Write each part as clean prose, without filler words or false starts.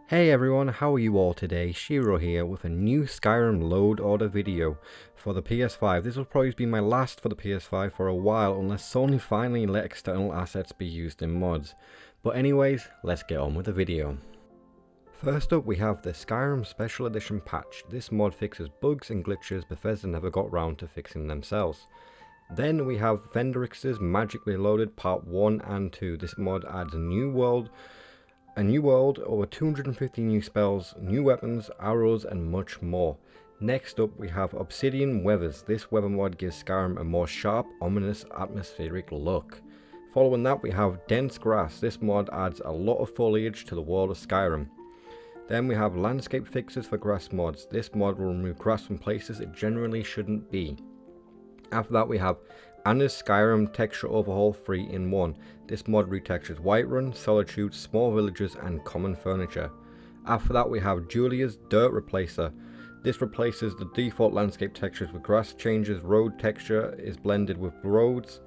Hey everyone, how are you all today? Shiro here with a new Skyrim load order video for the PS5. This will probably be my last for the PS5 for a while unless Sony finally let external assets be used in mods. But anyways, let's get on with the video. First up we have the Skyrim Special Edition patch. This mod fixes bugs and glitches Bethesda never got round to fixing themselves. Then we have Vendrix's Magic Reloaded Part 1 and 2. This mod adds a new world, over 250 new spells, new weapons, arrows and much more. Next up we have Obsidian Weathers. This weather mod gives Skyrim a more sharp, ominous, atmospheric look. Following that we have Dense Grass. This mod adds a lot of foliage to the world of Skyrim. Then we have Landscape Fixes for grass mods. This mod will remove grass from places it generally shouldn't be. After that we have Anna's Skyrim Texture Overhaul 3-in-1. This mod retextures Whiterun, Solitude, small villages and common furniture. After that we have Julia's Dirt Replacer. This replaces the default landscape textures with grass, changes road texture, is blended with roads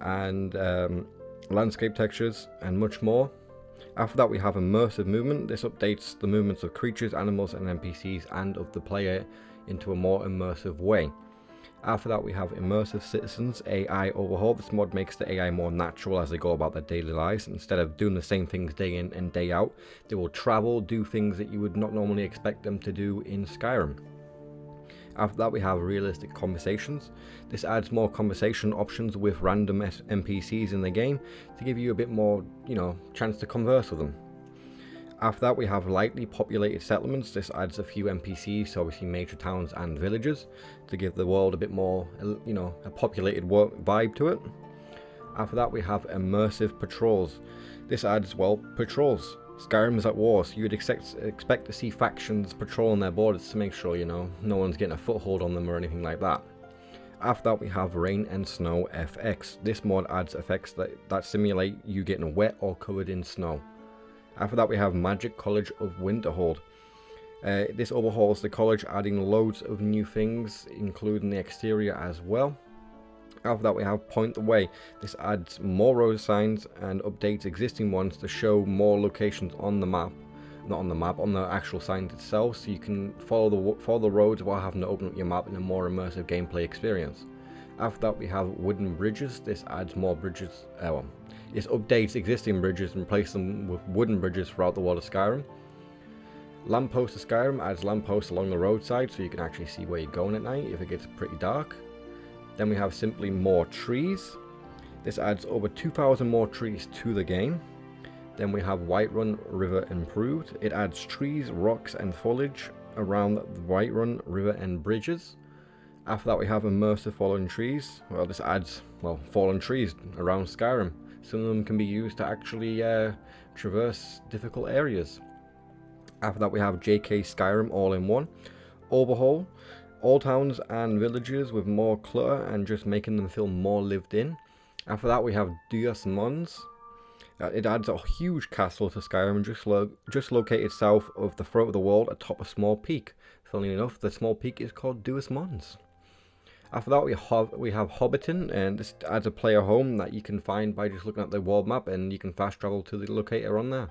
and landscape textures and much more. After that we have Immersive Movement. This updates the movements of creatures, animals and NPCs and of the player into a more immersive way. After that we have Immersive Citizens AI Overhaul. This mod makes the AI more natural as they go about their daily lives. Instead of doing the same things day in and day out, they will travel, do things that you would not normally expect them to do in Skyrim. After that we have Realistic Conversations. This adds more conversation options with random NPCs in the game to give you a bit more, chance to converse with them. After that we have Lightly Populated Settlements. This adds a few NPCs, so obviously major towns and villages, to give the world a bit more, a populated vibe to it. After that we have Immersive Patrols. This adds, patrols. Skyrim is at war, so you'd expect to see factions patrolling their borders to make sure, no one's getting a foothold on them or anything like that. After that we have Rain and Snow FX. This mod adds effects that simulate you getting wet or covered in snow. After that we have Magic College of Winterhold. This overhauls the college, adding loads of new things, including the exterior as well. After that we have Point the Way. This adds more road signs and updates existing ones to show more locations on the map. Not on the map, on the actual signs itself, so you can follow the roads while having to open up your map in a more immersive gameplay experience. After that we have Wooden Bridges. This adds more bridges, this updates existing bridges and replaces them with wooden bridges throughout the world of Skyrim. Lamppost of Skyrim adds lampposts along the roadside so you can actually see where you're going at night if it gets pretty dark. Then we have simply more trees. This adds over 2,000 more trees to the game. Then we have Whiterun River Improved. It adds trees, rocks and foliage around the Whiterun River and bridges. After that we have Immersive Fallen Trees. Well, this adds, fallen trees around Skyrim. Some of them can be used to actually traverse difficult areas. After that we have JK Skyrim All-in-One. Overhaul all towns and villages with more clutter and just making them feel more lived in. After that we have Duas Mons. It adds a huge castle to Skyrim just located south of the throat of the world atop a small peak. Funnily enough, the small peak is called Duas Mons. After that we have Hobbiton, and this adds a player home that you can find by just looking at the world map, and you can fast travel to the locator on there.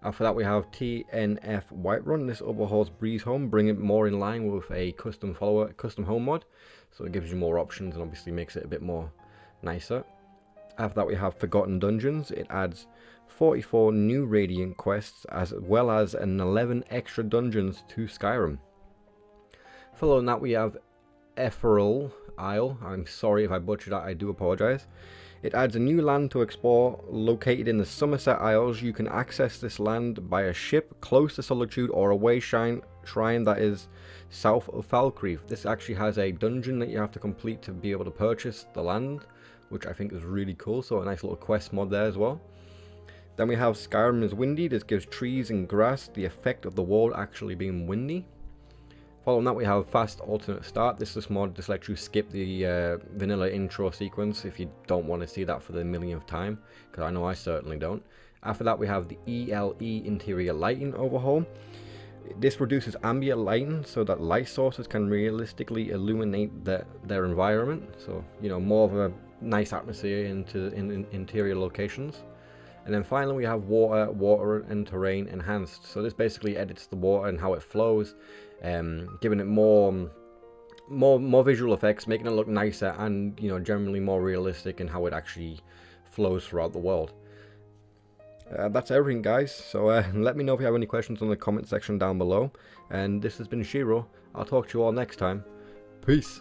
After that we have TNF Whiterun. This overhauls Breeze Home, bringing it more in line with a custom home mod, so it gives you more options and obviously makes it a bit more nicer. After that we have Forgotten Dungeons. It adds 44 new Radiant quests as well as an 11 extra dungeons to Skyrim. Following that we have Ethereal Isle. I'm sorry if I butchered that, I do apologize. It adds a new land to explore located in the Somerset Isles. You can access this land by a ship close to Solitude or a way shrine that is south of Falkreath. This actually has a dungeon that you have to complete to be able to purchase the land, which I think is really cool, so a nice little quest mod there as well. Then we have Skyrim is Windy. This gives trees and grass the effect of the world actually being windy. Following that we have Fast Alternate Start. This mod just lets you skip the vanilla intro sequence if you don't want to see that for the millionth time, because I know I certainly don't. After that we have the ELE Interior Lighting Overhaul. This reduces ambient lighting so that light sources can realistically illuminate their environment, so more of a nice atmosphere into interior locations. And then finally we have water and terrain enhanced. So this basically edits the water and how it flows, giving it more visual effects, making it look nicer and, you know, generally more realistic in how it actually flows throughout the world. That's everything, guys. So let me know if you have any questions in the comment section down below. And this has been Shiro. I'll talk to you all next time. Peace.